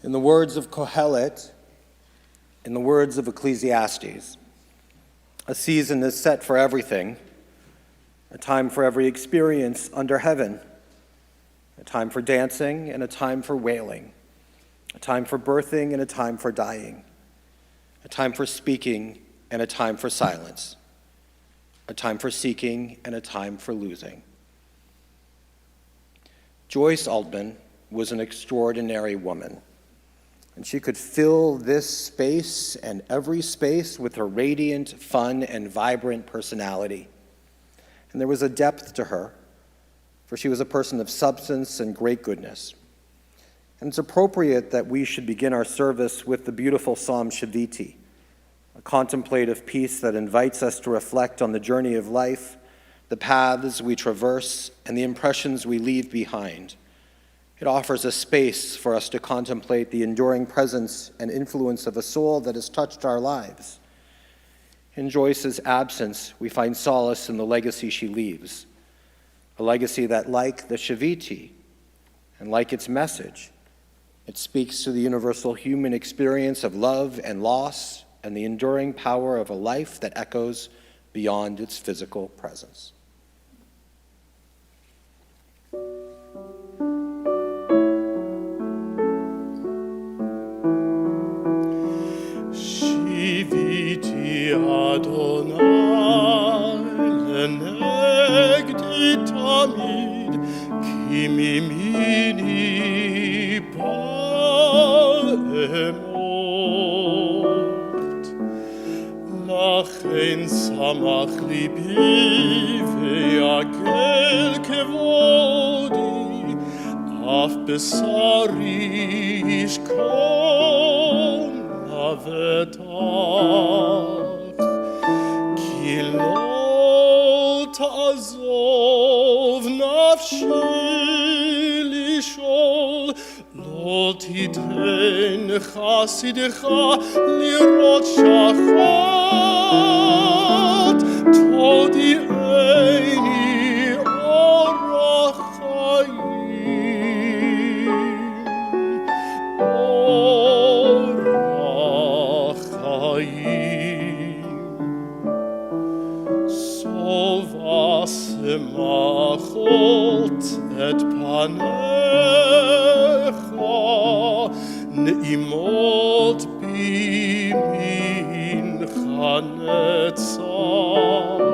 In the words of Kohelet, in the words of Ecclesiastes, a season is set for everything, a time for every experience under heaven, a time for dancing and a time for wailing, a time for birthing and a time for dying, a time for speaking and a time for silence, a time for seeking and a time for losing. Joyce Altman was an extraordinary woman, and she could fill this space and every space with her radiant, fun, and vibrant personality. And there was a depth to her, for she was a person of substance and great goodness. And it's appropriate that we should begin our service with the beautiful Psalm Shaviti, a contemplative piece that invites us to reflect on the journey of life, the paths we traverse, and the impressions we leave behind. It offers a space for us to contemplate the enduring presence and influence of a soul that has touched our lives. In Joyce's absence, we find solace in the legacy she leaves, a legacy that, like the Shaviti, and like its message, it speaks to the universal human experience of love and loss and the enduring power of a life that echoes beyond its physical presence. Shiviti Adonai lenegdi tamid ki mimini ba'emot lachen samach libi ve'yagel kevodi af besari yishkon Avetach ki lo ta'azov nafshi lishol lo titen chasidecha lirot shachat todi eini orach Semachot et panecha ne'imot bimincha netzach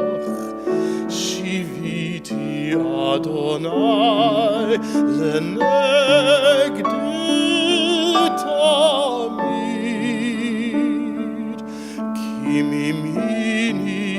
Shiviti Adonai lenegdi tamid ki mimini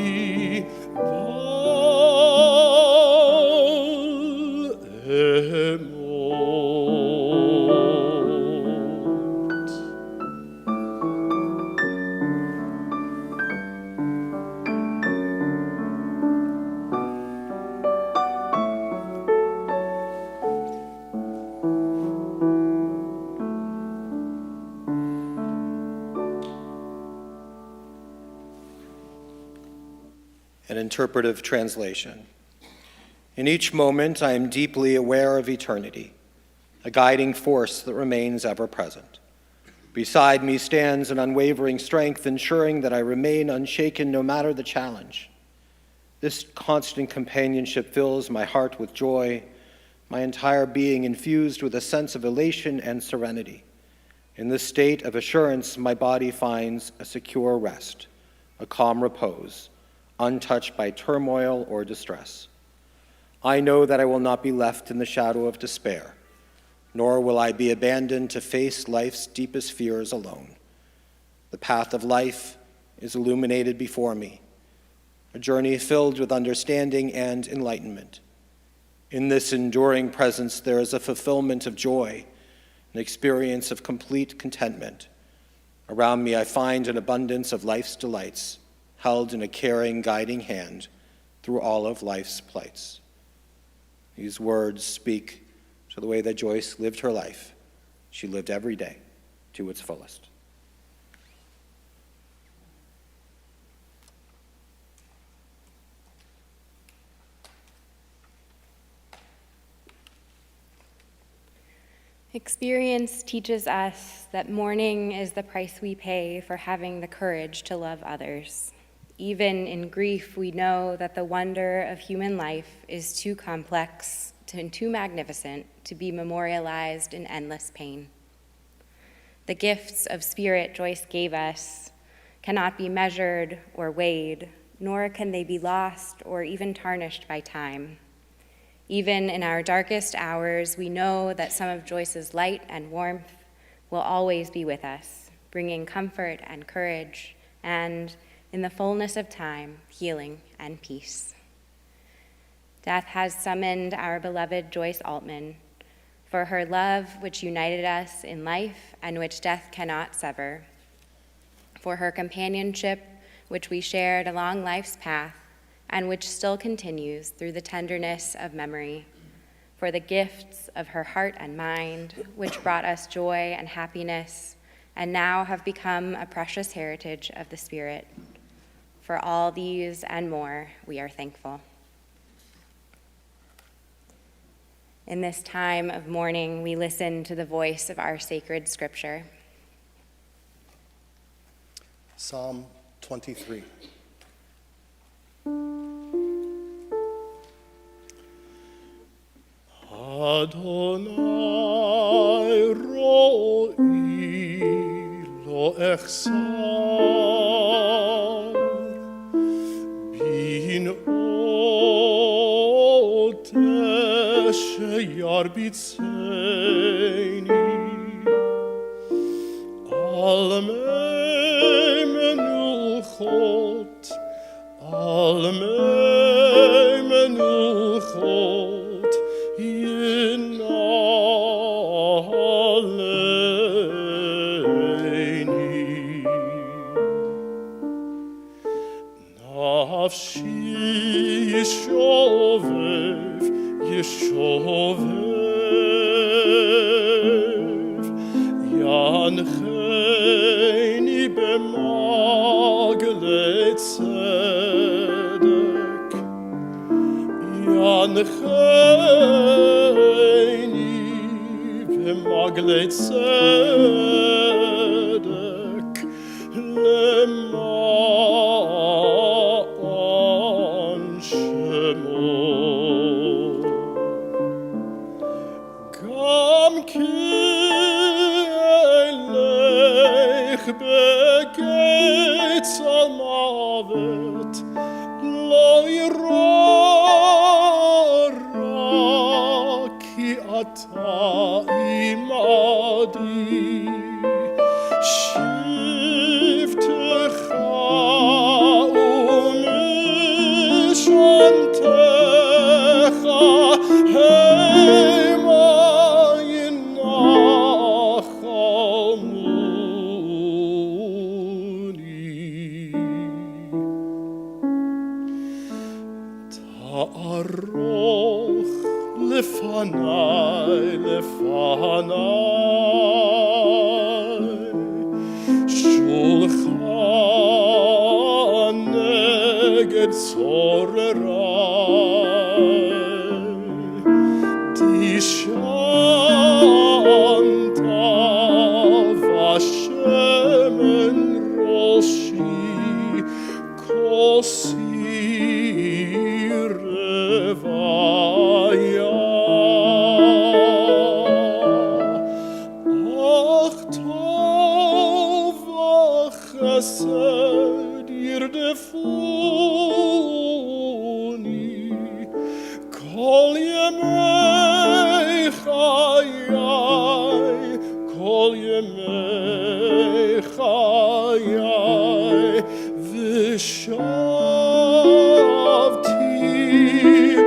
An interpretive translation. In each moment, I am deeply aware of eternity, a guiding force that remains ever present. Beside me stands an unwavering strength, ensuring that I remain unshaken no matter the challenge. This constant companionship fills my heart with joy, my entire being infused with a sense of elation and serenity. In this state of assurance, my body finds a secure rest, a calm repose, untouched by turmoil or distress. I know that I will not be left in the shadow of despair, nor will I be abandoned to face life's deepest fears alone. The path of life is illuminated before me, a journey filled with understanding and enlightenment. In this enduring presence, there is a fulfillment of joy, an experience of complete contentment. Around me, I find an abundance of life's delights, held in a caring, guiding hand through all of life's plights. These words speak to the way that Joyce lived her life. She lived every day to its fullest. Experience teaches us that mourning is the price we pay for having the courage to love others. Even in grief, we know that the wonder of human life is too complex and too magnificent to be memorialized in endless pain. The gifts of spirit Joyce gave us cannot be measured or weighed, nor can they be lost or even tarnished by time. Even in our darkest hours, we know that some of Joyce's light and warmth will always be with us, bringing comfort and courage and, in the fullness of time, healing and peace. Death has summoned our beloved Joyce Altman for her love which united us in life and which death cannot sever, for her companionship which we shared along life's path and which still continues through the tenderness of memory, for the gifts of her heart and mind, which brought us joy and happiness, and now have become a precious heritage of the Spirit. For all these and more, we are thankful. In this time of mourning, we listen to the voice of our sacred scripture. Psalm 23. Adonai ro'i lo echsar bin otesh yarbitzeini al mei menuchot Yinaleini Nafshi Yishovev Yancheini b'magle tzedek Yancheini b'magle tzedek Leman shemo Gam ki elech begetz al mavet lo yirora ki ata imadi shivtecha umishantecha hema Ta'aroch lefanai Shulchan neged zorerai Tishanta vashemen roshi kosi revaya Ach tov chesed yirdefuni Kol yemei chayai Kol yemei chayai V'shavti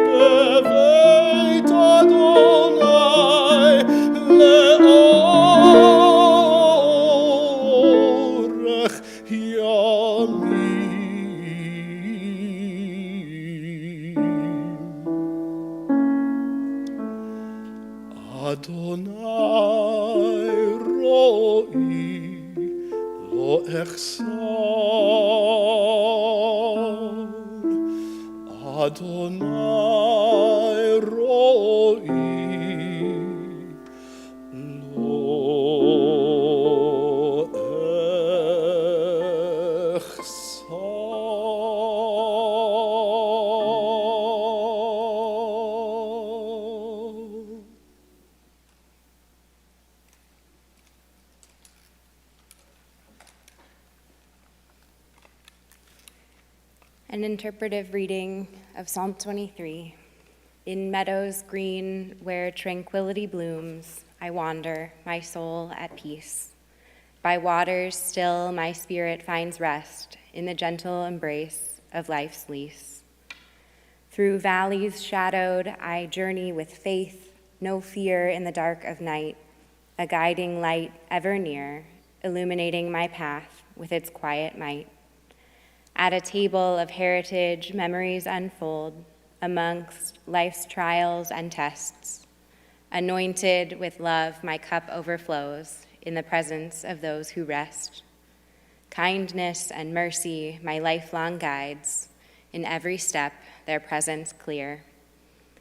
beveit Adonai le'orech yamim Adonai ro'i lo echsar Adonai ro'i lo An interpretive reading of Psalm 23. In meadows green where tranquility blooms, I wander, my soul at peace. By waters still my spirit finds rest in the gentle embrace of life's lease. Through valleys shadowed I journey with faith, no fear in the dark of night, a guiding light ever near, illuminating my path with its quiet might. At a table of heritage, memories unfold amongst life's trials and tests. Anointed with love, my cup overflows in the presence of those who rest. Kindness and mercy, my lifelong guides, in every step their presence clear.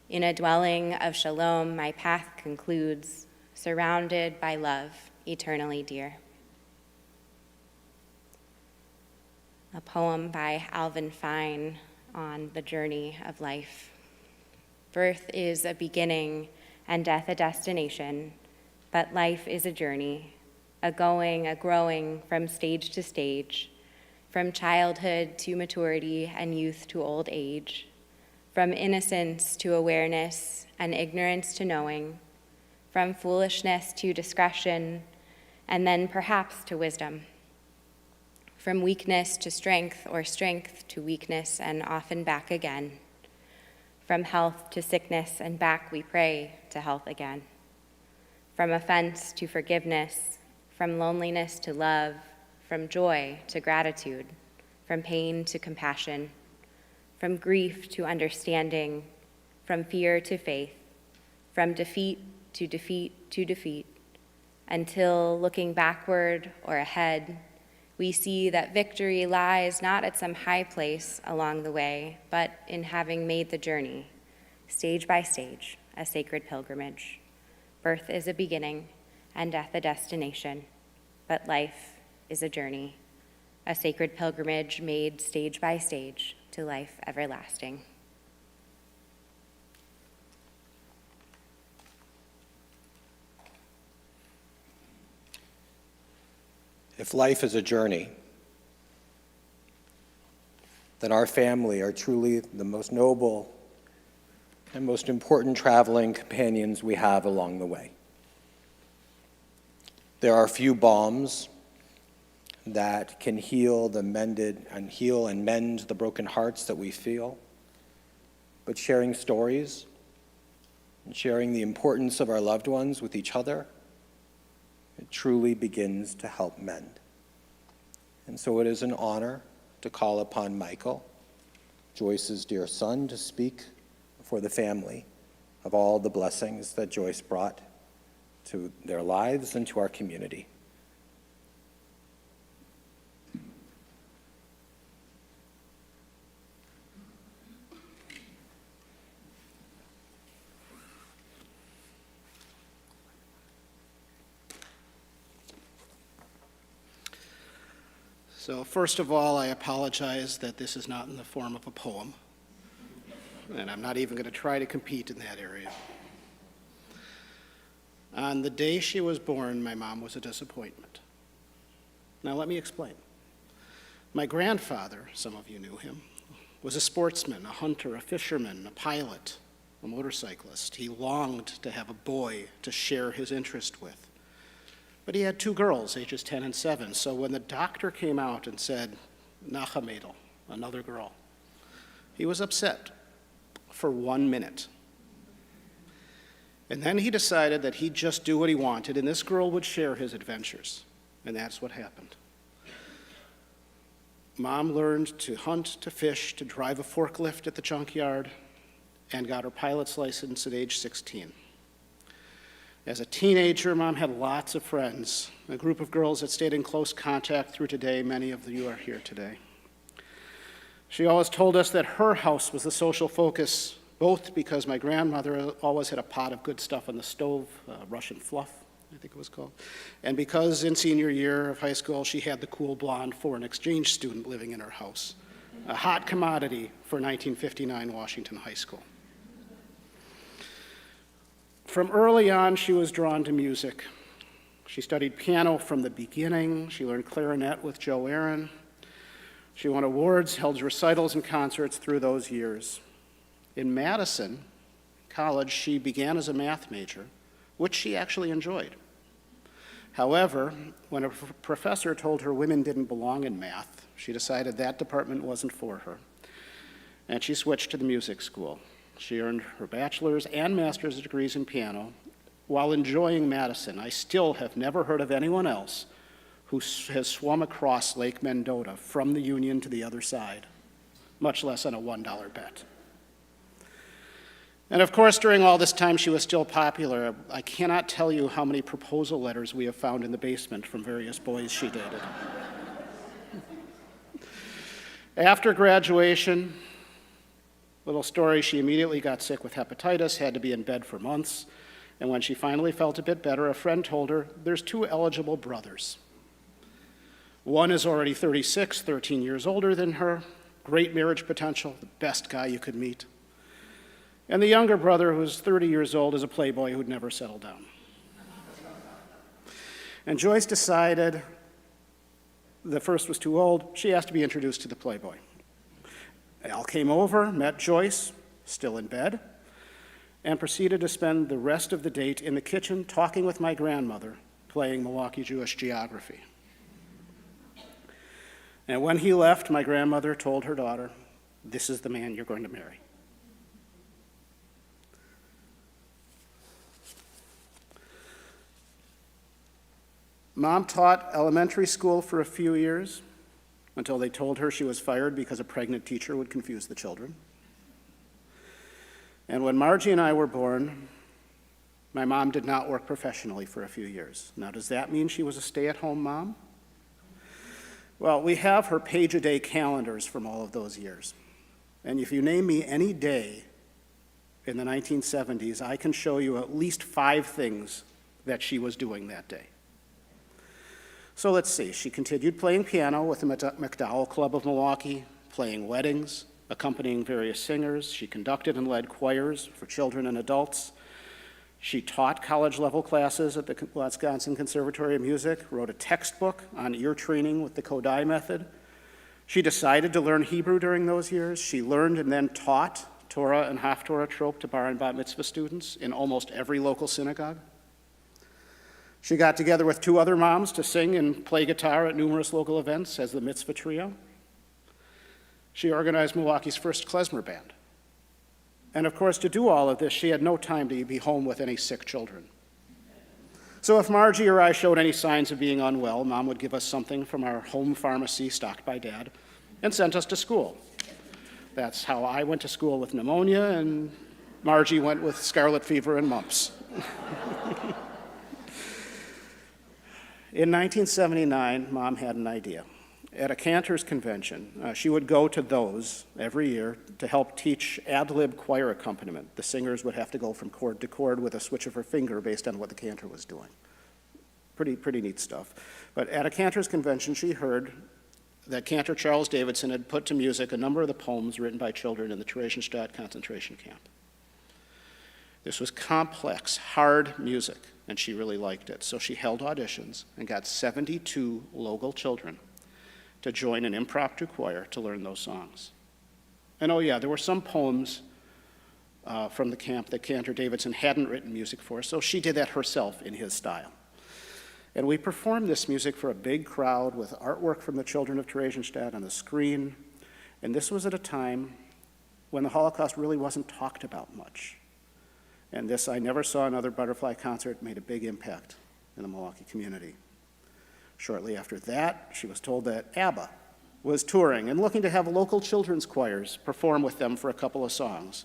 In a dwelling of shalom, my path concludes, surrounded by love eternally dear. A poem by Alvin Fine on the journey of life. Birth is a beginning and death a destination, but life is a journey, a going, a growing from stage to stage, from childhood to maturity and youth to old age, from innocence to awareness and ignorance to knowing, from foolishness to discretion, and then perhaps to wisdom. From weakness to strength, or strength to weakness, and often back again. From health to sickness, and back we pray to health again. From offense to forgiveness, from loneliness to love, from joy to gratitude, from pain to compassion, from grief to understanding, from fear to faith, from defeat to defeat to defeat, until looking backward or ahead, we see that victory lies not at some high place along the way, but in having made the journey, stage by stage, a sacred pilgrimage. Birth is a beginning and death a destination, but life is a journey, a sacred pilgrimage made stage by stage to life everlasting. If life is a journey, then our family are truly the most noble and most important traveling companions we have along the way. There are few balms that can heal and mend the broken hearts that we feel, but sharing stories and sharing the importance of our loved ones with each other, it truly begins to help mend. And so it is an honor to call upon Michael, Joyce's dear son, to speak for the family of all the blessings that Joyce brought to their lives and to our community. So first of all, I apologize that this is not in the form of a poem, and I'm not even going to try to compete in that area. On the day she was born, my mom was a disappointment. Now let me explain. My grandfather, some of you knew him, was a sportsman, a hunter, a fisherman, a pilot, a motorcyclist. He longed to have a boy to share his interest with. But he had two girls, ages 10 and 7, so when the doctor came out and said, Nachamadel, another girl, he was upset for 1 minute. And then he decided that he'd just do what he wanted, and this girl would share his adventures. And that's what happened. Mom learned to hunt, to fish, to drive a forklift at the junkyard, and got her pilot's license at age 16. As a teenager, Mom had lots of friends, a group of girls that stayed in close contact through today. Many of you are here today. She always told us that her house was the social focus, both because my grandmother always had a pot of good stuff on the stove, Russian fluff, I think it was called, and because in senior year of high school, she had the cool blonde foreign exchange student living in her house, a hot commodity for 1959 Washington High School. From early on, she was drawn to music. She studied piano from the beginning. She learned clarinet with Joe Aaron. She won awards, held recitals and concerts through those years. In Madison College, she began as a math major, which she actually enjoyed. However, when a professor told her women didn't belong in math, she decided that department wasn't for her, and she switched to the music school. She earned her bachelor's and master's degrees in piano while enjoying Madison. I still have never heard of anyone else who has swum across Lake Mendota from the Union to the other side, much less on a $1 bet. And of course, during all this time, she was still popular. I cannot tell you how many proposal letters we have found in the basement from various boys she dated. After graduation, little story, she immediately got sick with hepatitis, had to be in bed for months, and when she finally felt a bit better, a friend told her, there's 2 eligible brothers. One is already 36, 13 years older than her, great marriage potential, the best guy you could meet. And the younger brother, who's 30 years old, is a playboy who'd never settled down. And Joyce decided the first was too old. She asked to be introduced to the playboy. Al came over, met Joyce, still in bed, and proceeded to spend the rest of the date in the kitchen talking with my grandmother, playing Milwaukee Jewish geography. And when he left, my grandmother told her daughter, this is the man you're going to marry. Mom taught elementary school for a few years until they told her she was fired because a pregnant teacher would confuse the children. And when Margie and I were born, my mom did not work professionally for a few years. Now, does that mean she was a stay-at-home mom? Well, we have her page-a-day calendars from all of those years. And if you name me any day in the 1970s, I can show you at least 5 things that she was doing that day. So let's see, she continued playing piano with the MacDowell Club of Milwaukee, playing weddings, accompanying various singers. She conducted and led choirs for children and adults. She taught college-level classes at the Wisconsin Conservatory of Music, wrote a textbook on ear training with the Kodai method. She decided to learn Hebrew during those years. She learned and then taught Torah and Haftorah trope to bar and bat mitzvah students in almost every local synagogue. She got together with 2 other moms to sing and play guitar at numerous local events as the Mitzvah Trio. She organized Milwaukee's first klezmer band. And of course, to do all of this, she had no time to be home with any sick children. So if Margie or I showed any signs of being unwell, Mom would give us something from our home pharmacy stocked by Dad and sent us to school. That's how I went to school with pneumonia, and Margie went with scarlet fever and mumps. In 1979, Mom had an idea. At a Cantor's convention, she would go to those every year to help teach ad-lib choir accompaniment. The singers would have to go from chord to chord with a switch of her finger based on what the cantor was doing. Pretty neat stuff. But at a Cantor's convention, she heard that Cantor Charles Davidson had put to music a number of the poems written by children in the Theresienstadt concentration camp. This was complex, hard music, and she really liked it. So she held auditions and got 72 local children to join an impromptu choir to learn those songs. And oh yeah, there were some poems from the camp that Cantor Davidson hadn't written music for, so she did that herself in his style. And we performed this music for a big crowd with artwork from the children of Theresienstadt on the screen. And this was at a time when the Holocaust really wasn't talked about much. And this I Never Saw Another Butterfly concert made a big impact in the Milwaukee community. Shortly after that, she was told that ABBA was touring and looking to have local children's choirs perform with them for a couple of songs.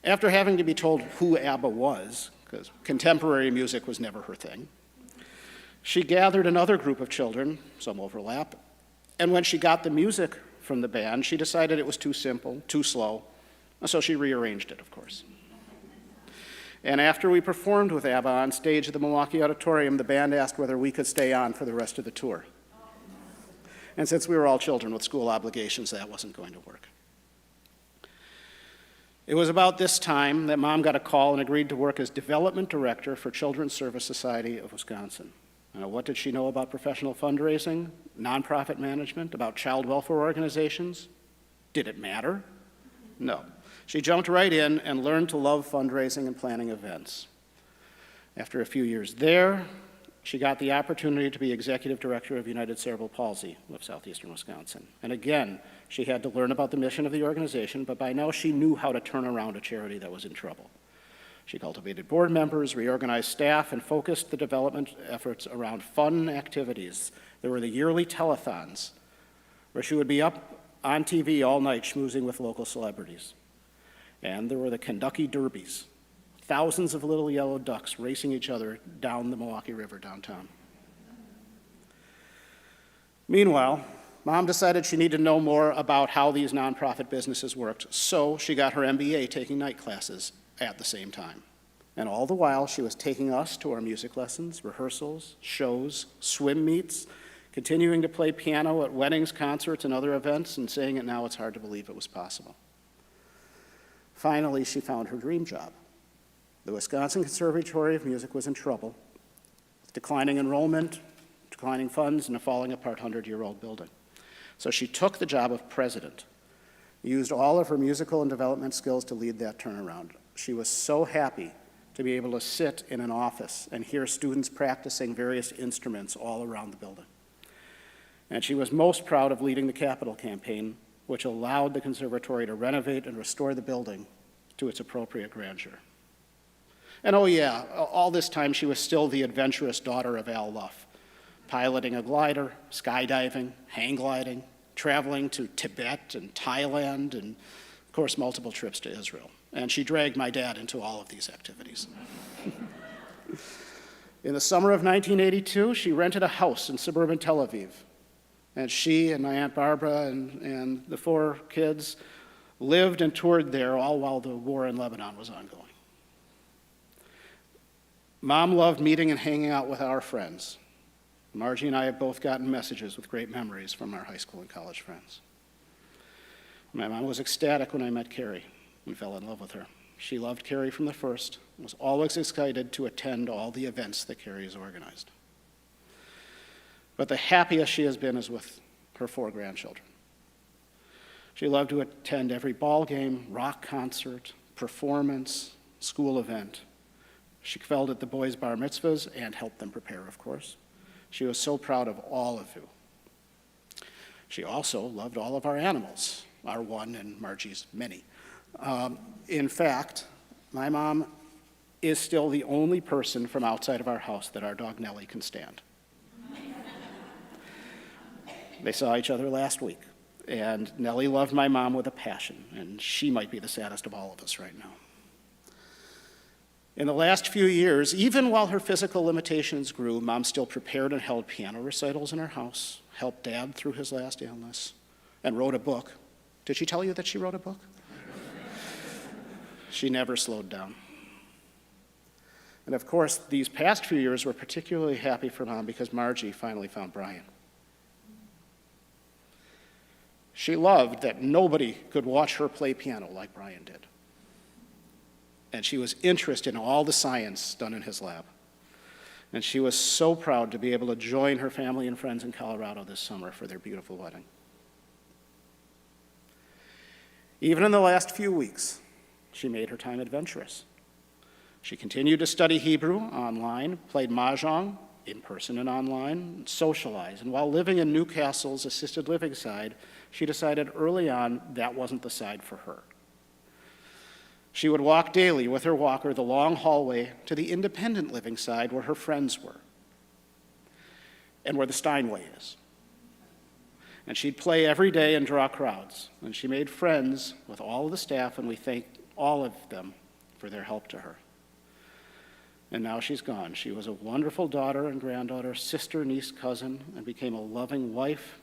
After having to be told who ABBA was, because contemporary music was never her thing, she gathered another group of children, some overlap, and when she got the music from the band, she decided it was too simple, too slow, and so she rearranged it, of course. And after we performed with ABBA on stage at the Milwaukee Auditorium, the band asked whether we could stay on for the rest of the tour. And since we were all children with school obligations, that wasn't going to work. It was about this time that Mom got a call and agreed to work as development director for Children's Service Society of Wisconsin. What did she know about professional fundraising, nonprofit management, about child welfare organizations? Did it matter? No. She jumped right in and learned to love fundraising and planning events. After a few years there, she got the opportunity to be executive director of United Cerebral Palsy of southeastern Wisconsin. And again, she had to learn about the mission of the organization, but by now she knew how to turn around a charity that was in trouble. She cultivated board members, reorganized staff, and focused the development efforts around fun activities. There were the yearly telethons, where she would be up on TV all night schmoozing with local celebrities. And there were the Kentucky Derbies, thousands of little yellow ducks racing each other down the Milwaukee River downtown. Meanwhile, Mom decided she needed to know more about how these nonprofit businesses worked, so she got her MBA taking night classes at the same time. And all the while, she was taking us to our music lessons, rehearsals, shows, swim meets, continuing to play piano at weddings, concerts, and other events, and saying it now, it's hard to believe it was possible. Finally, she found her dream job. The Wisconsin Conservatory of Music was in trouble, with declining enrollment, declining funds, and a falling apart 100-year-old building. So she took the job of president, used all of her musical and development skills to lead that turnaround. She was so happy to be able to sit in an office and hear students practicing various instruments all around the building. And she was most proud of leading the capital campaign, which allowed the conservatory to renovate and restore the building to its appropriate grandeur. And oh yeah, all this time she was still the adventurous daughter of Al Luff, piloting a glider, skydiving, hang gliding, traveling to Tibet and Thailand, and of course multiple trips to Israel. And she dragged my dad into all of these activities. In the summer of 1982, she rented a house in suburban Tel Aviv. And she and my Aunt Barbara and the 4 kids lived and toured there, all while the war in Lebanon was ongoing. Mom loved meeting and hanging out with our friends. Margie and I have both gotten messages with great memories from our high school and college friends. My mom was ecstatic when I met Carrie and fell in love with her. She loved Carrie from the first and was always excited to attend all the events that Carrie has organized. But the happiest she has been is with her 4 grandchildren. She loved to attend every ball game, rock concert, performance, school event. She quelled at the boys' bar mitzvahs and helped them prepare, of course. She was so proud of all of you. She also loved all of our animals, our one and Margie's many. In fact, my mom is still the only person from outside of our house that our dog Nellie can stand. They saw each other last week, and Nellie loved my mom with a passion, and she might be the saddest of all of us right now. In the last few years, even while her physical limitations grew, Mom still prepared and held piano recitals in her house, helped Dad through his last illness, and wrote a book. Did she tell you that she wrote a book? She never slowed down. And of course, these past few years were particularly happy for Mom because Margie finally found Brian. She loved that nobody could watch her play piano like Brian did. And she was interested in all the science done in his lab. And she was so proud to be able to join her family and friends in Colorado this summer for their beautiful wedding. Even in the last few weeks, she made her time adventurous. She continued to study Hebrew online, played mahjong, in person and online, socialized. And while living in Newcastle's assisted living side, she decided early on that wasn't the side for her. She would walk daily with her walker the long hallway to the independent living side where her friends were and where the Steinway is. And she'd play every day and draw crowds. And she made friends with all of the staff, and we thank all of them for their help to her. And now she's gone. She was a wonderful daughter and granddaughter, sister, niece, cousin, and became a loving wife,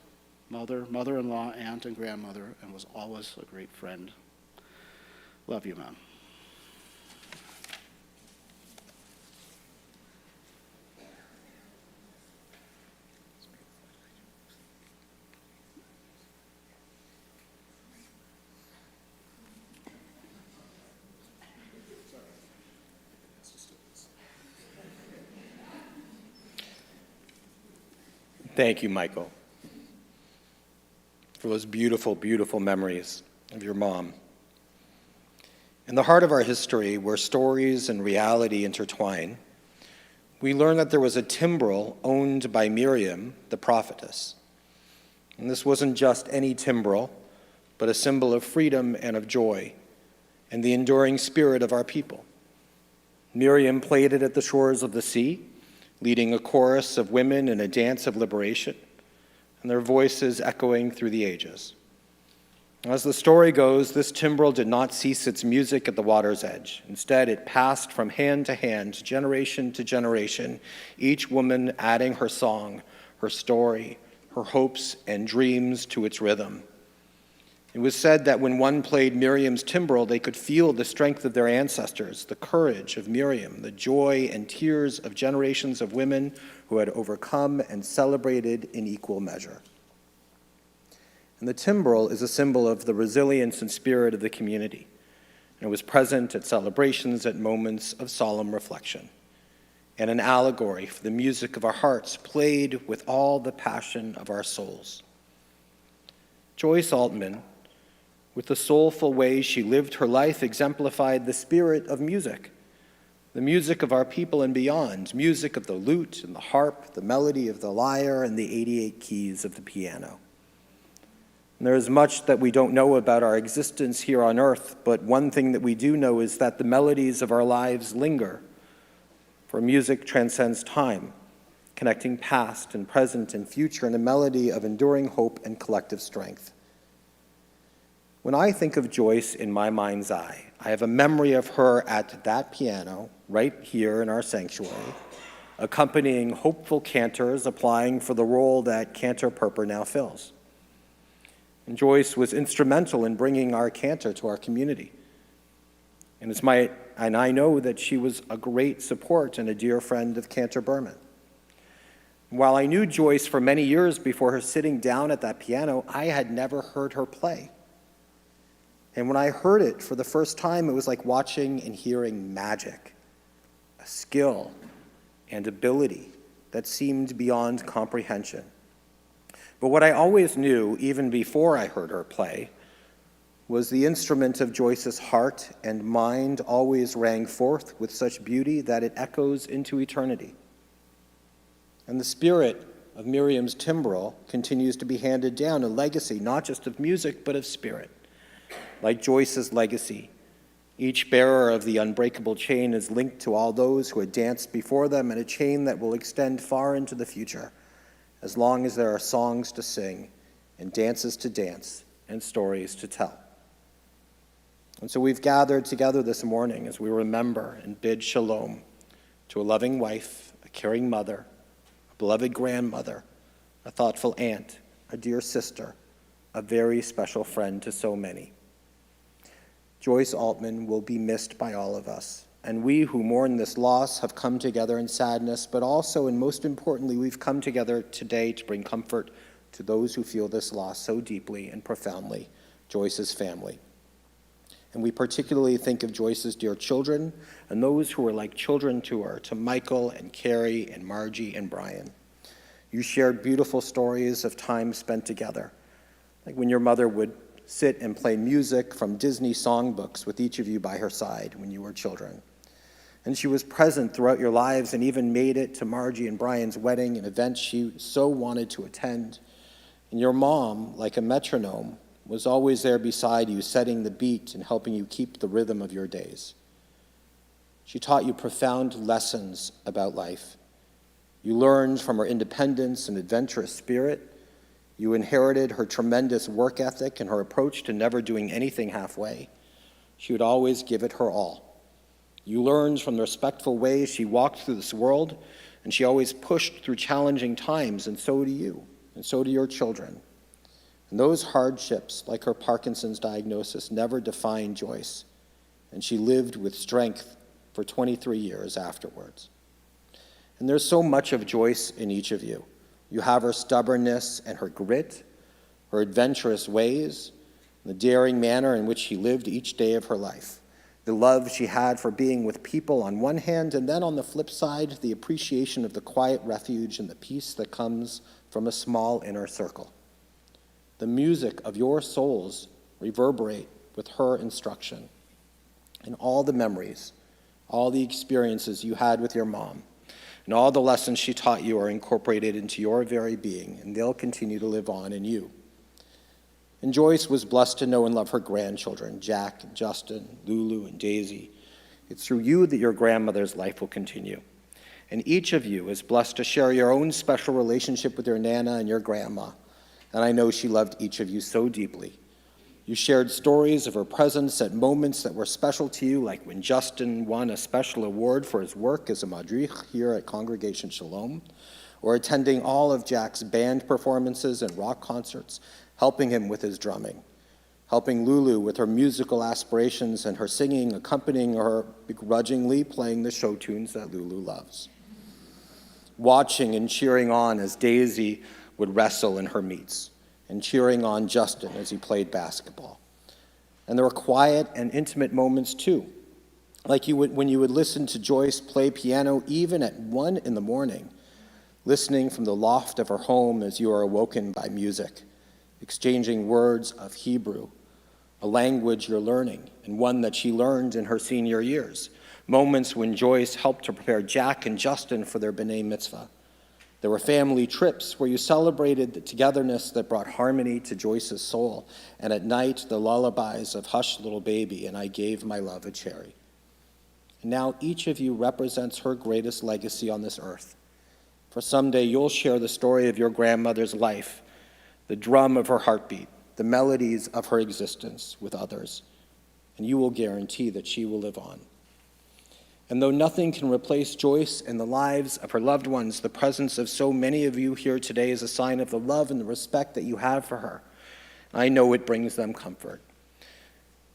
mother, mother-in-law, aunt, and grandmother, and was always a great friend. Love you, Mom. Thank you, Michael, for those beautiful, beautiful memories of your mom. In the heart of our history, where stories and reality intertwine, we learn that there was a timbrel owned by Miriam, the prophetess. And this wasn't just any timbrel, but a symbol of freedom and of joy and the enduring spirit of our people. Miriam played it at the shores of the sea, leading a chorus of women in a dance of liberation, and their voices echoing through the ages. As the story goes, this timbrel did not cease its music at the water's edge. Instead, it passed from hand to hand, generation to generation, each woman adding her song, her story, her hopes and dreams to its rhythm. It was said that when one played Miriam's timbrel, they could feel the strength of their ancestors, the courage of Miriam, the joy and tears of generations of women who had overcome and celebrated in equal measure. And the timbrel is a symbol of the resilience and spirit of the community. And it was present at celebrations, at moments of solemn reflection, and an allegory for the music of our hearts played with all the passion of our souls. Joyce Altman, with the soulful way she lived her life, exemplified the spirit of music, the music of our people and beyond, music of the lute and the harp, the melody of the lyre, and the 88 keys of the piano. And there is much that we don't know about our existence here on earth, but one thing that we do know is that the melodies of our lives linger, for music transcends time, connecting past and present and future in a melody of enduring hope and collective strength. When I think of Joyce in my mind's eye, I have a memory of her at that piano right here in our sanctuary, accompanying hopeful cantors applying for the role that Cantor Perper now fills. And Joyce was instrumental in bringing our cantor to our community. And I know that she was a great support and a dear friend of Cantor Berman. While I knew Joyce for many years before her sitting down at that piano, I had never heard her play. And when I heard it for the first time, it was like watching and hearing magic, a skill and ability that seemed beyond comprehension. But what I always knew, even before I heard her play, was the instrument of Joyce's heart and mind always rang forth with such beauty that it echoes into eternity. And the spirit of Miriam's timbrel continues to be handed down, a legacy not just of music, but of spirit. Like Joyce's legacy, each bearer of the unbreakable chain is linked to all those who had danced before them, and a chain that will extend far into the future, as long as there are songs to sing and dances to dance and stories to tell. And so we've gathered together this morning as we remember and bid shalom to a loving wife, a caring mother, a beloved grandmother, a thoughtful aunt, a dear sister, a very special friend to so many. Joyce Altman will be missed by all of us, and we who mourn this loss have come together in sadness, but also, and most importantly, we've come together today to bring comfort to those who feel this loss so deeply and profoundly, Joyce's family. And we particularly think of Joyce's dear children and those who were like children to her, to Michael and Carrie and Margie and Brian. You shared beautiful stories of time spent together, like when your mother would sit and play music from Disney songbooks with each of you by her side when you were children. And she was present throughout your lives and even made it to Margie and Brian's wedding, an event she so wanted to attend. And your mom, like a metronome, was always there beside you, setting the beat and helping you keep the rhythm of your days. She taught you profound lessons about life. You learned from her independence and adventurous spirit. You inherited her tremendous work ethic and her approach to never doing anything halfway. She would always give it her all. You learned from the respectful ways she walked through this world, and she always pushed through challenging times, and so do you, and so do your children. And those hardships, like her Parkinson's diagnosis, never defined Joyce, and she lived with strength for 23 years afterwards. And there's so much of Joyce in each of you. You have her stubbornness and her grit, her adventurous ways, the daring manner in which she lived each day of her life, the love she had for being with people on one hand, and then on the flip side, the appreciation of the quiet refuge and the peace that comes from a small inner circle. The music of your souls reverberate with her instruction. And all the memories, all the experiences you had with your mom, and all the lessons she taught you are incorporated into your very being, and they'll continue to live on in you. And Joyce was blessed to know and love her grandchildren, Jack and Justin, Lulu and Daisy. It's through you that your grandmother's life will continue. And each of you is blessed to share your own special relationship with your Nana and your grandma. And I know she loved each of you so deeply. You shared stories of her presence at moments that were special to you, like when Justin won a special award for his work as a madrich here at Congregation Shalom, or attending all of Jack's band performances and rock concerts, helping him with his drumming, helping Lulu with her musical aspirations and her singing, accompanying her begrudgingly playing the show tunes that Lulu loves, watching and cheering on as Daisy would wrestle in her meets, and cheering on Justin as he played basketball. And there were quiet and intimate moments too, like when you would listen to Joyce play piano even at 1 a.m, listening from the loft of her home as you are awoken by music, exchanging words of Hebrew, a language you're learning, and one that she learned in her senior years, moments when Joyce helped to prepare Jack and Justin for their B'nai Mitzvah. There were family trips where you celebrated the togetherness that brought harmony to Joyce's soul, and at night, the lullabies of Hush, Little Baby, and I Gave My Love a Cherry. And now each of you represents her greatest legacy on this earth. For someday you'll share the story of your grandmother's life, the drum of her heartbeat, the melodies of her existence with others, and you will guarantee that she will live on. And though nothing can replace Joyce and the lives of her loved ones, the presence of so many of you here today is a sign of the love and the respect that you have for her. I know it brings them comfort.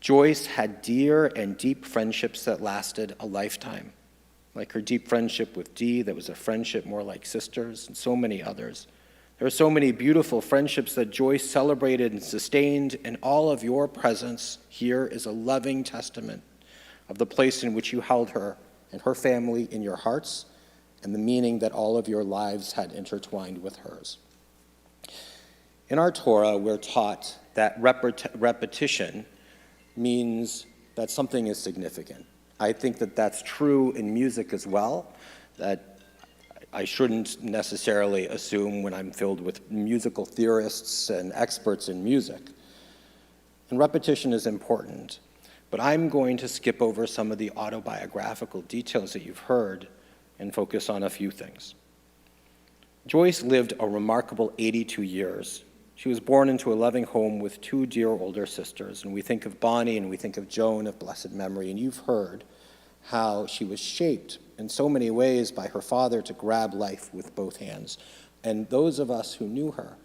Joyce had dear and deep friendships that lasted a lifetime, like her deep friendship with Dee that was a friendship more like sisters, and so many others. There are so many beautiful friendships that Joyce celebrated and sustained, and all of your presence here is a loving testament of the place in which you held her and her family in your hearts, and the meaning that all of your lives had intertwined with hers. In our Torah, we're taught that repetition means that something is significant. I think that that's true in music as well, that I shouldn't necessarily assume when I'm filled with musical theorists and experts in music. And repetition is important. But I'm going to skip over some of the autobiographical details that you've heard and focus on a few things. Joyce lived a remarkable 82 years. She was born into a loving home with 2 dear older sisters, and we think of Bonnie and we think of Joan of blessed memory, and you've heard how she was shaped in so many ways by her father to grab life with both hands. And those of us who knew her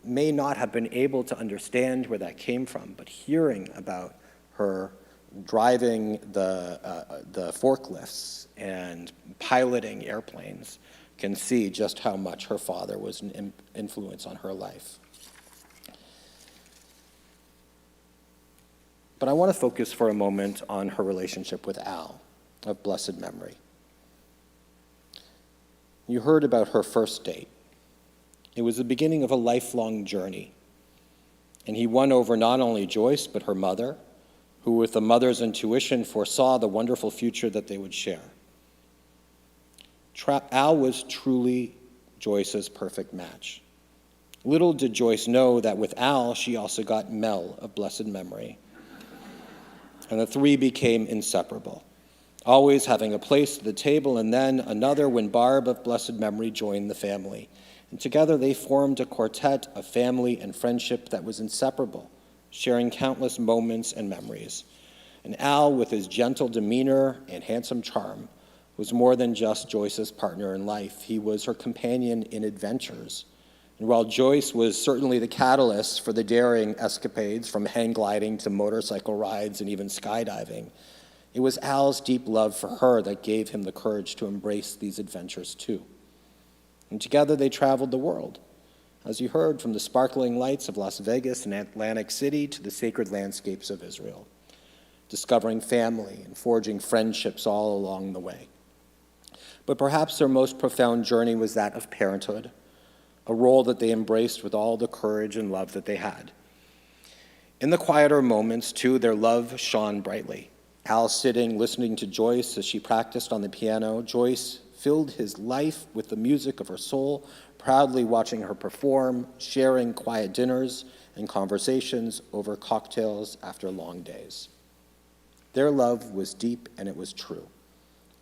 may not have been able to understand where that came from, but hearing about her driving the forklifts and piloting airplanes can see just how much her father was an influence on her life. But I want to focus for a moment on her relationship with Al, of blessed memory. You heard about her first date. It was the beginning of a lifelong journey, and he won over not only Joyce, but her mother, who with a mother's intuition foresaw the wonderful future that they would share. Al was truly Joyce's perfect match. Little did Joyce know that with Al, she also got Mel of blessed memory. And the three became inseparable, always having a place at the table, and then another when Barb of blessed memory joined the family. And together they formed a quartet of family and friendship that was inseparable, sharing countless moments and memories. And Al, with his gentle demeanor and handsome charm, was more than just Joyce's partner in life. He was her companion in adventures. And while Joyce was certainly the catalyst for the daring escapades, from hang gliding to motorcycle rides and even skydiving, it was Al's deep love for her that gave him the courage to embrace these adventures too. And together they traveled the world, as you heard, from the sparkling lights of Las Vegas and Atlantic City to the sacred landscapes of Israel, discovering family and forging friendships all along the way. But perhaps their most profound journey was that of parenthood, a role that they embraced with all the courage and love that they had. In the quieter moments, too, their love shone brightly. Al sitting, listening to Joyce as she practiced on the piano, Joyce filled his life with the music of her soul, proudly watching her perform, sharing quiet dinners and conversations over cocktails after long days. Their love was deep and it was true,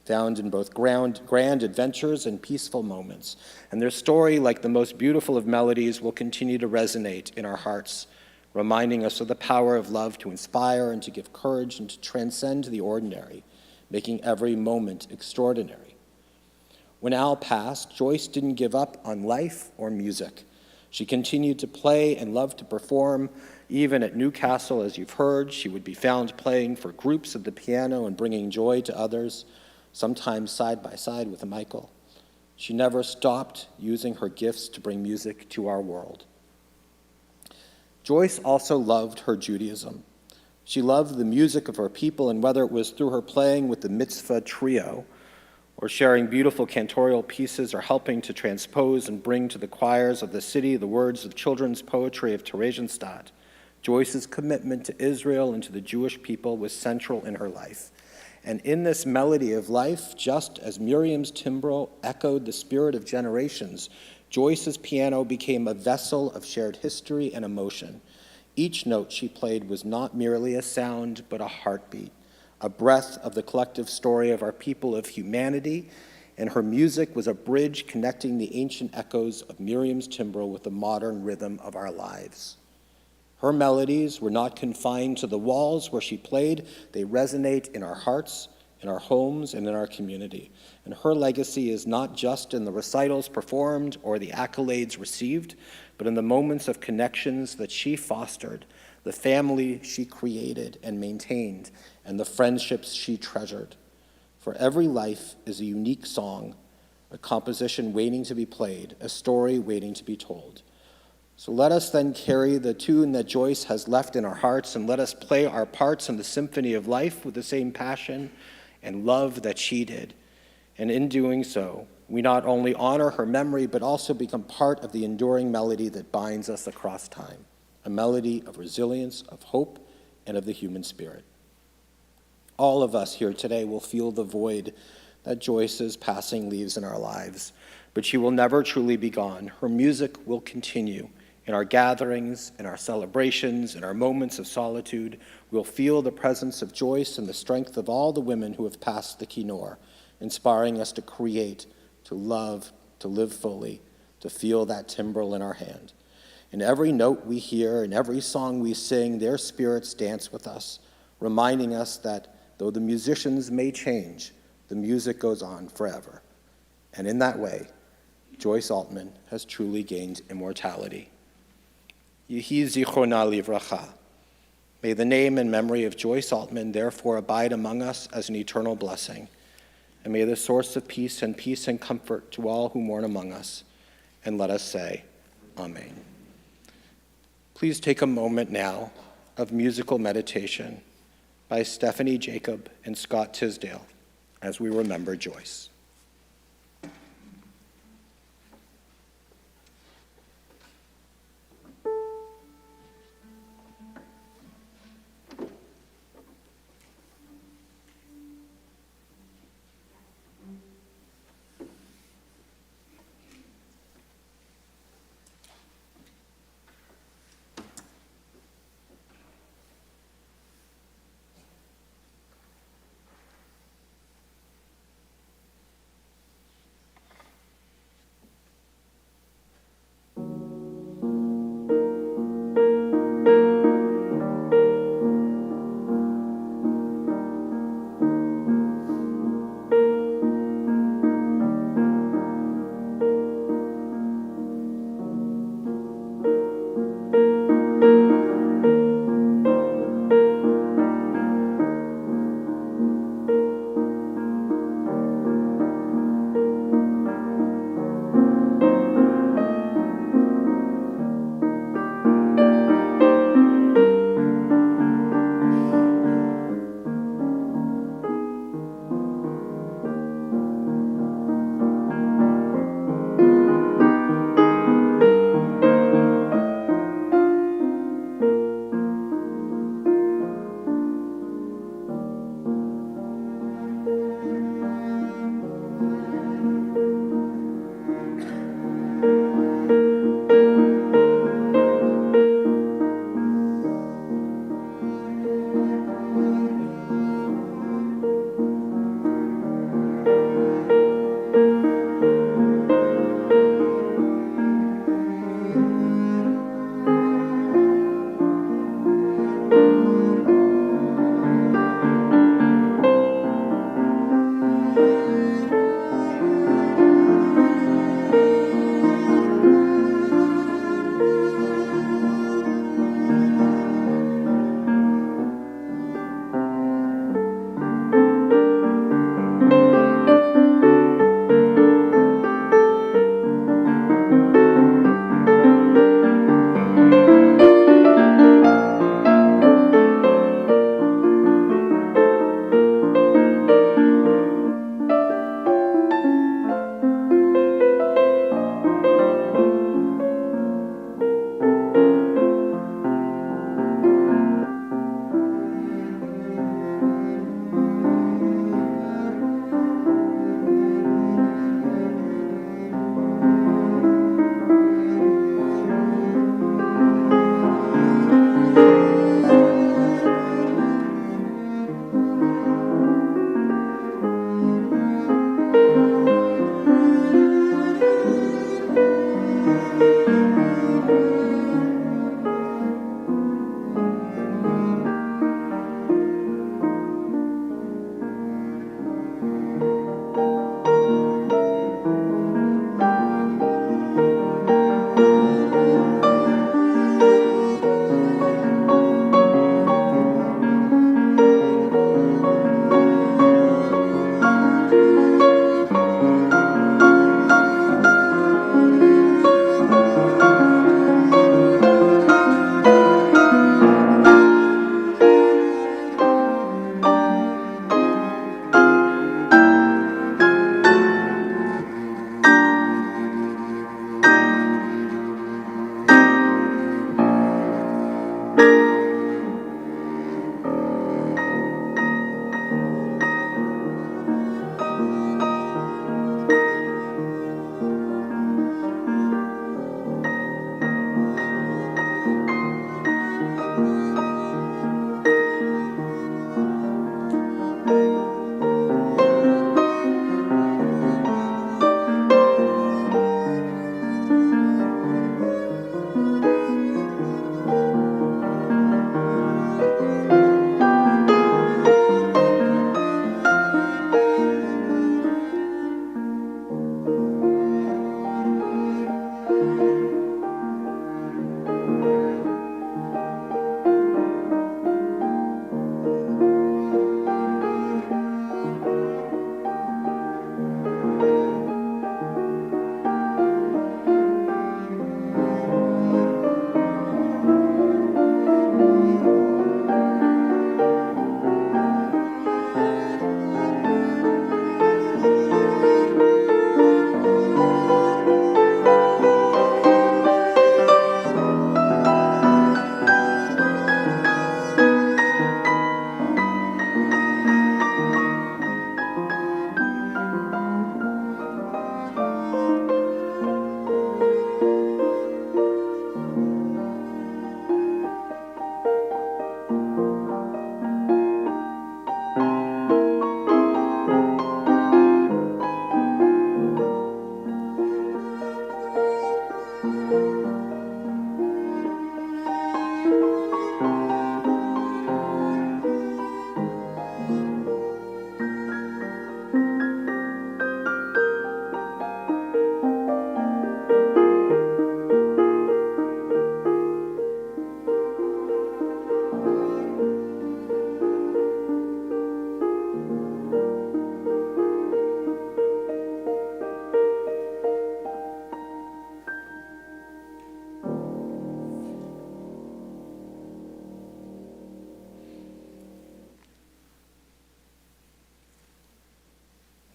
found in both grand adventures and peaceful moments. And their story, like the most beautiful of melodies, will continue to resonate in our hearts, reminding us of the power of love to inspire and to give courage and to transcend the ordinary, making every moment extraordinary. When Al passed, Joyce didn't give up on life or music. She continued to play and loved to perform. Even at Newcastle, as you've heard, she would be found playing for groups at the piano and bringing joy to others, sometimes side by side with Michael. She never stopped using her gifts to bring music to our world. Joyce also loved her Judaism. She loved the music of her people, and whether it was through her playing with the Mitzvah Trio, or sharing beautiful cantorial pieces, or helping to transpose and bring to the choirs of the city the words of children's poetry of Theresienstadt, Joyce's commitment to Israel and to the Jewish people was central in her life. And in this melody of life, just as Miriam's timbrel echoed the spirit of generations, Joyce's piano became a vessel of shared history and emotion. Each note she played was not merely a sound, but a heartbeat, a breath of the collective story of our people of humanity, and her music was a bridge connecting the ancient echoes of Miriam's timbrel with the modern rhythm of our lives. Her melodies were not confined to the walls where she played. They resonate in our hearts, in our homes, and in our community. And her legacy is not just in the recitals performed or the accolades received, but in the moments of connections that she fostered, the family she created and maintained, and the friendships she treasured. For every life is a unique song, a composition waiting to be played, a story waiting to be told. So let us then carry the tune that Joyce has left in our hearts, and let us play our parts in the symphony of life with the same passion and love that she did. And in doing so, we not only honor her memory, but also become part of the enduring melody that binds us across time, a melody of resilience, of hope, and of the human spirit. All of us here today will feel the void that Joyce's passing leaves in our lives, but she will never truly be gone. Her music will continue. In our gatherings, in our celebrations, in our moments of solitude, we'll feel the presence of Joyce and the strength of all the women who have passed the Kinor, inspiring us to create, to love, to live fully, to feel that timbrel in our hand. In every note we hear, in every song we sing, their spirits dance with us, reminding us that though the musicians may change, the music goes on forever. And in that way, Joyce Altman has truly gained immortality. Yehi zichronah livracha. May the name and memory of Joyce Altman therefore abide among us as an eternal blessing. And may the source of peace and comfort to all who mourn among us. And let us say, Amen. Please take a moment now of musical meditation by Stephanie Jacob and Scott Tisdale as we remember Joyce.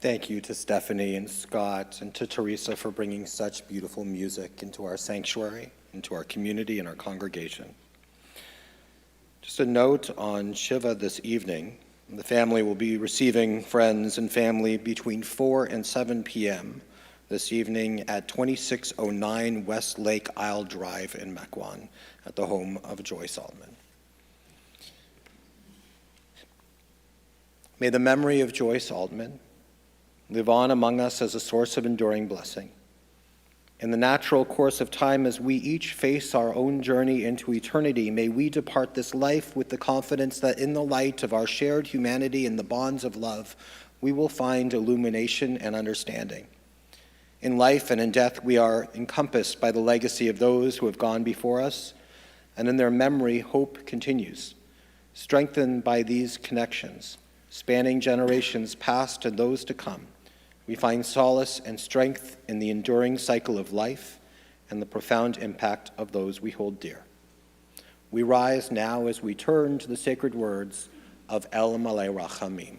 Thank you to Stephanie and Scott and to Teresa for bringing such beautiful music into our sanctuary, into our community and our congregation. Just a note on Shiva this evening. The family will be receiving friends and family between 4 and 7 p.m. this evening at 2609 West Lake Isle Drive in Mequon at the home of Joyce Altman. May the memory of Joyce Altman live on among us as a source of enduring blessing. In the natural course of time, as we each face our own journey into eternity, may we depart this life with the confidence that in the light of our shared humanity and the bonds of love, we will find illumination and understanding. In life and in death, we are encompassed by the legacy of those who have gone before us, and in their memory, hope continues, strengthened by these connections, spanning generations past and those to come. We find solace and strength in the enduring cycle of life and the profound impact of those we hold dear. We rise now as we turn to the sacred words of El Malei Rachamim.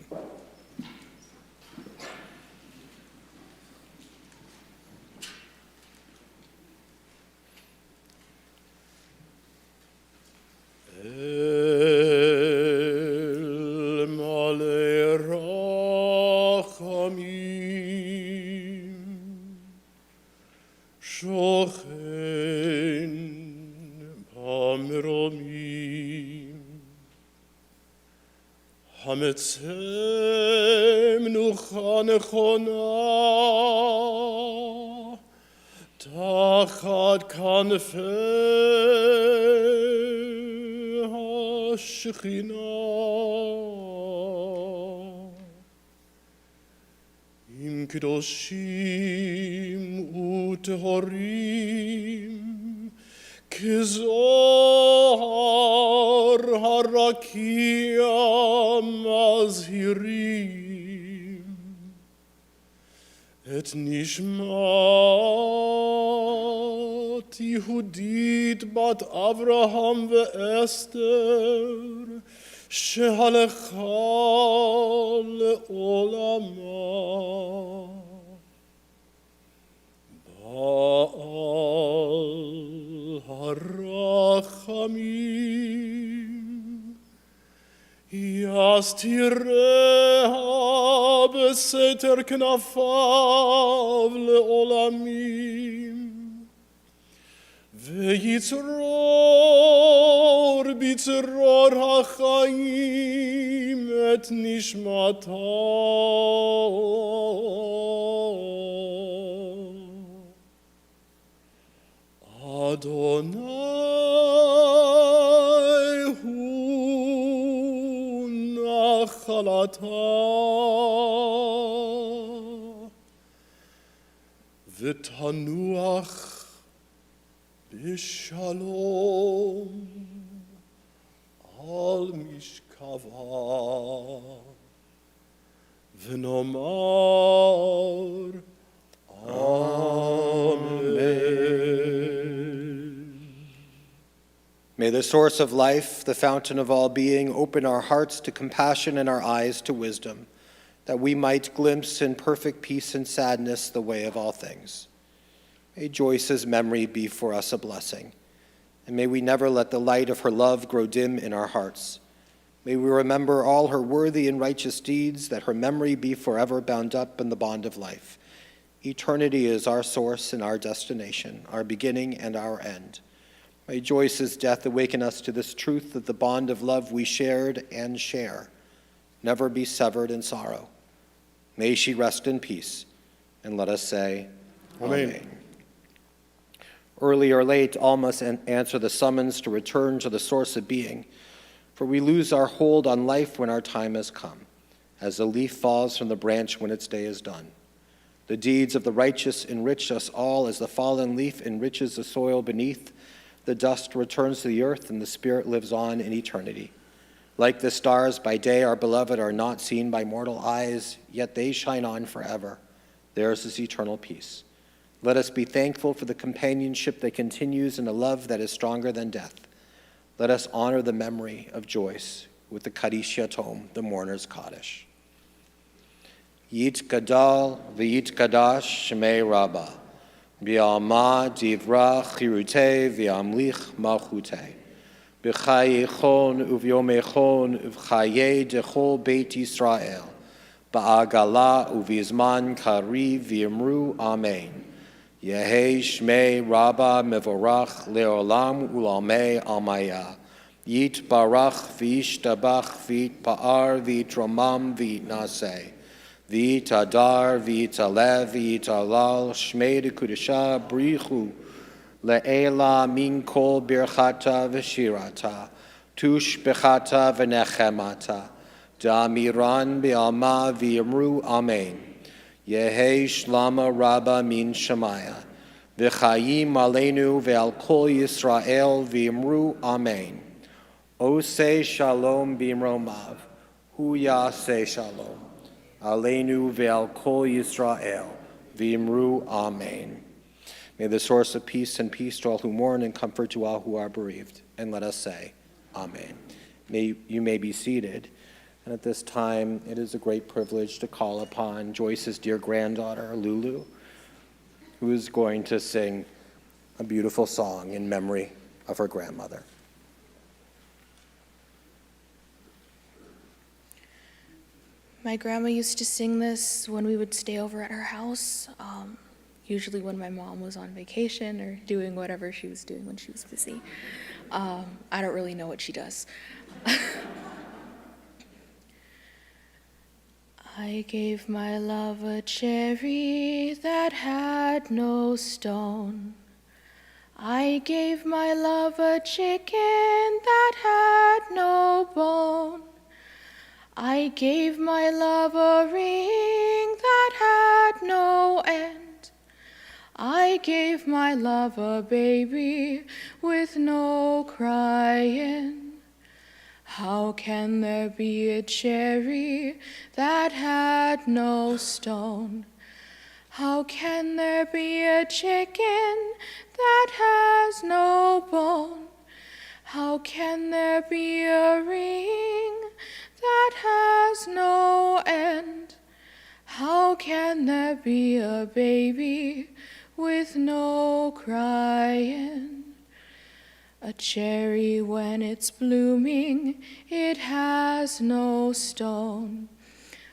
El Malei Rachamim Shochen Bamromim Hametzem Nucha Nechona Tachat Kanfei HaShekhinah Im Kedoshim Utehorim Kizor Harakia Mazhirim Et Nishmat Yehudit Bat Avraham Ve'Esther Shehalekha Le'olama Ba'al Harachamim Yastireha Beseter Knafav Le'olamim Ve'yitzror Bitzror HaChaim Et Nishmata Adonai Hu Nachalata V'tanuach B'shalom Al Mishkava V'nomar Amen. May the source of life, the fountain of all being, open our hearts to compassion and our eyes to wisdom, that we might glimpse in perfect peace and sadness the way of all things. May Joyce's memory be for us a blessing, and may we never let the light of her love grow dim in our hearts. May we remember all her worthy and righteous deeds, that her memory be forever bound up in the bond of life. Eternity is our source and our destination, our beginning and our end. May Joyce's death awaken us to this truth that the bond of love we shared and share never be severed in sorrow. May she rest in peace, and let us say, Amen. Early or late, all must answer the summons to return to the source of being, for we lose our hold on life when our time has come, as the leaf falls from the branch when its day is done. The deeds of the righteous enrich us all as the fallen leaf enriches the soil beneath. The dust returns to the earth, and the spirit lives on in eternity. Like the stars by day, our beloved are not seen by mortal eyes, yet they shine on forever. Theirs is eternal peace. Let us be thankful for the companionship that continues in a love that is stronger than death. Let us honor the memory of Joyce with the Kaddish Yatom, the mourner's Kaddish. Yit Gadol v'yit Kadash Shemei Rabbah. B'alma divra chirute v'amlich malchute. B'chayechon uv'yomechon uv'chaye dechol Beit Yisrael. Ba'agala uv'izman kari v'yimru Amen. Yehi Shmei Rabbah mevorach leolam ulamei almaya. Yit barach v'yishtabach v'yitpa'ar v'yitromam v'yitnaseh. V'yitadar v'yitalev v'yitalal Shmei dekudesha brichu le'ela min kol birchata v'shirata tush bechata v'nechemata da'amiran b'alma v'yimru Amen. Yehi shlama Rabbah min Shemaya v'chayim aleinu ve'al kol Yisrael v'yimru Amen. Oseh shalom b'imromav hu yaseh shalom aleinu ve'al kol Yisrael v'yimru Amen. May the source of peace and peace to all who mourn and comfort to all who are bereaved. And let us say, Amen. You may be seated. And at this time, it is a great privilege to call upon Joyce's dear granddaughter, Lulu, who is going to sing a beautiful song in memory of her grandmother. My grandma used to sing this when we would stay over at her house, usually when my mom was on vacation or doing whatever she was doing when she was busy. I don't really know what she does. I gave my love a cherry that had no stone. I gave my love a chicken that had no bone. I gave my love a ring that had no end. I gave my love a baby with no crying. How can there be a cherry that had no stone? How can there be a chicken that has no bone? How can there be a ring that has no end? How can there be a baby with no crying? A cherry when it's blooming, it has no stone.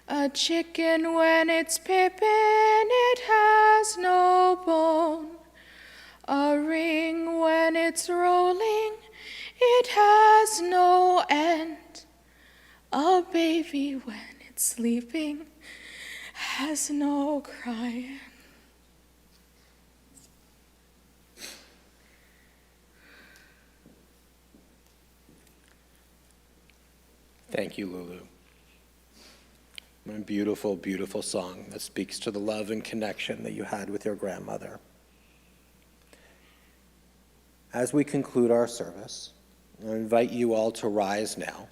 A chicken when it's pippin', it has no bone. A ring when it's rolling, it has no end. A baby when it's sleeping has no crying. Thank you, Lulu. What a beautiful, beautiful song that speaks to the love and connection that you had with your grandmother. As we conclude our service, I invite you all to rise now.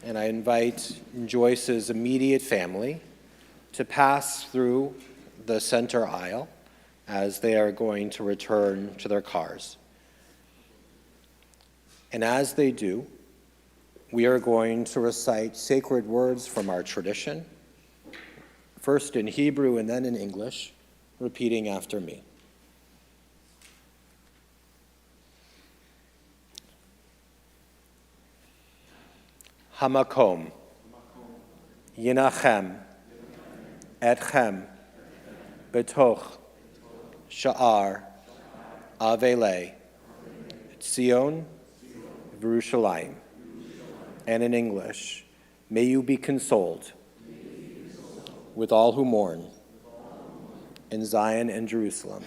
And I invite Joyce's immediate family to pass through the center aisle as they are going to return to their cars. And as they do, we are going to recite sacred words from our tradition, first in Hebrew and then in English, repeating after me. Hamakom, Yinachem, Etchem, Betoch, Sha'ar, Avele, Tzion, Yerushalayim. And in English, may you be consoled with all who mourn in Zion and Jerusalem.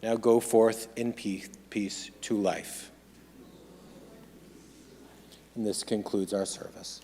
Now go forth in peace to life. And this concludes our service.